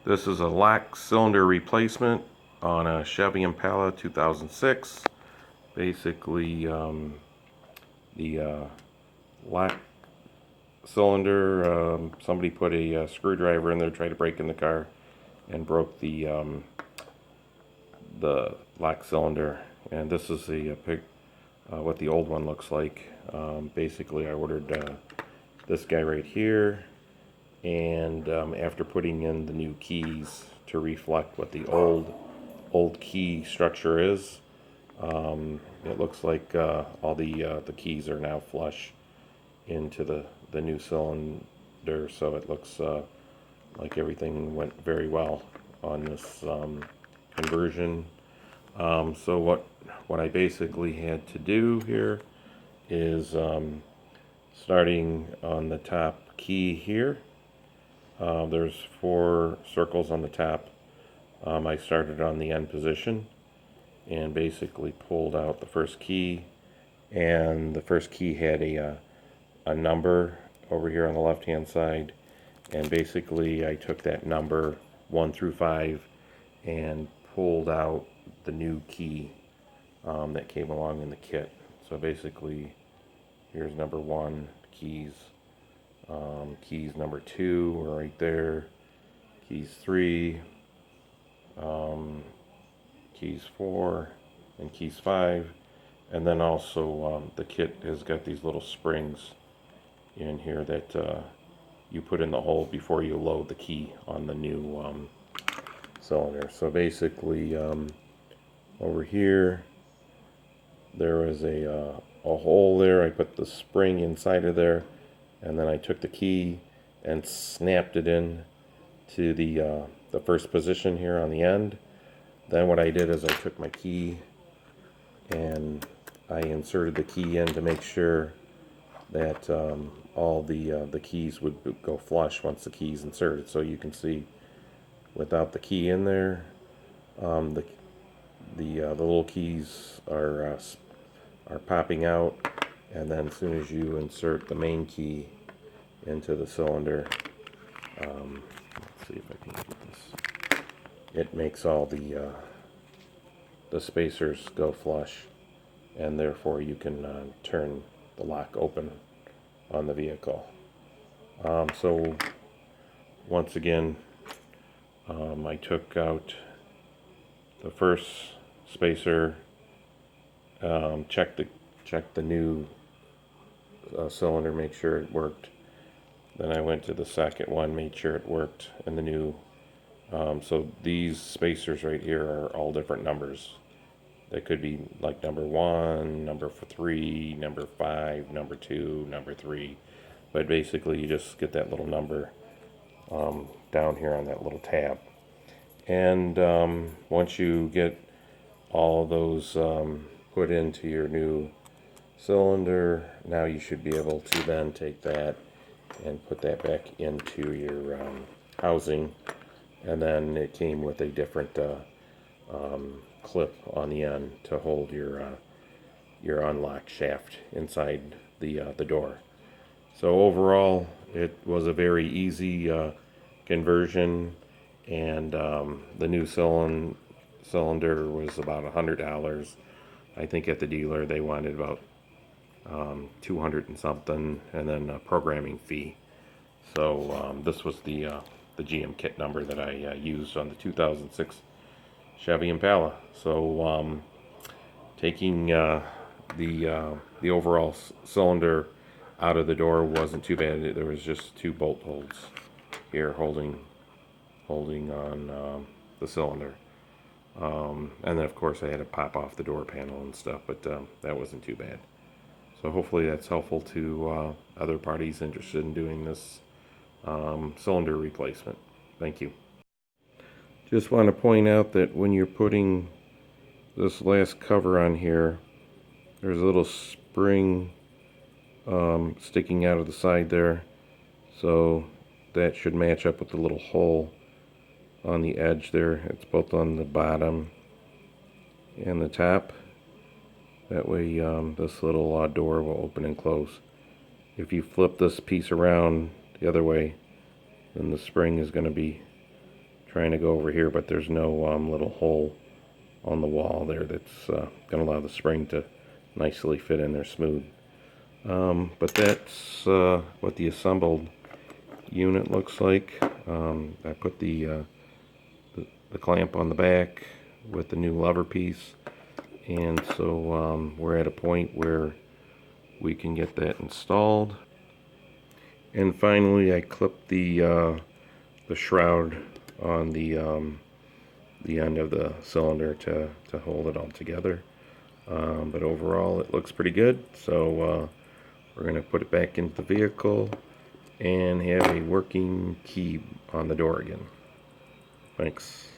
This is a lock cylinder replacement on a Chevy Impala 2006. Basically, the lock cylinder, somebody put a screwdriver in there, tried to break in the car, and broke the lock cylinder. And this is the what the old one looks like. Basically, I ordered this guy right here, and after putting in the new keys to reflect what the old key structure is, it looks like all the keys are now flush into the new cylinder, so it looks like everything went very well on this conversion. So what I basically had to do here is starting on the top key here. There's 4 circles on the top. I started on the end position and basically pulled out the first key, and the first key had a number over here on the left hand side, and basically I took that number 1 through 5 and pulled out the new key that came along in the kit. So basically here's number 1 keys. Keys number 2 are right there. Keys 3, keys 4, and keys 5. And then also the kit has got these little springs in here that you put in the hole before you load the key on the new cylinder. So basically over here there is a hole there. I put the spring inside of there, and then I took the key and snapped it in to the first position here on the end. Then what I did is I took my key and I inserted the key in to make sure that all the keys would go flush once the key is inserted. So you can see without the key in there, the little keys are popping out, and then as soon as you insert the main key into the cylinder, let's see if I can get this, it makes all the spacers go flush, and therefore you can turn the lock open on the vehicle. So once again, I took out the first spacer, checked the new cylinder, make sure it worked. Then I went to the second one, made sure it worked, and the new. So these spacers right here are all different numbers. They could be like number 1, number 3, number 5, number 2, number 3. But basically you just get that little number down here on that little tab. And once you get all those put into your new cylinder, now you should be able to then take that and put that back into your housing. And then it came with a different clip on the end to hold your unlock shaft inside the door. So overall, it was a very easy conversion, and the new cylinder was about $100. I think at the dealer they wanted about 200 and something, and then a programming fee. So this was the GM kit number that I used on the 2006 Chevy Impala. So taking the overall cylinder out of the door wasn't too bad. There was just 2 bolt holes here holding on the cylinder. And then of course I had to pop off the door panel and stuff, but that wasn't too bad. So hopefully that's helpful to other parties interested in doing this cylinder replacement. Thank you. Just want to point out that when you're putting this last cover on here, there's a little spring sticking out of the side there, so that should match up with the little hole on the edge there. It's both on the bottom and the top. That way this little door will open and close. If you flip this piece around the other way, then the spring is going to be trying to go over here, but there's no little hole on the wall there that's going to allow the spring to nicely fit in there smooth. But that's what the assembled unit looks like. I put the clamp on the back with the new lever piece, and so we're at a point where we can get that installed. And finally, I clipped the shroud on the end of the cylinder to hold it all together. But overall, it looks pretty good. So we're going to put it back into the vehicle and have a working key on the door again. Thanks.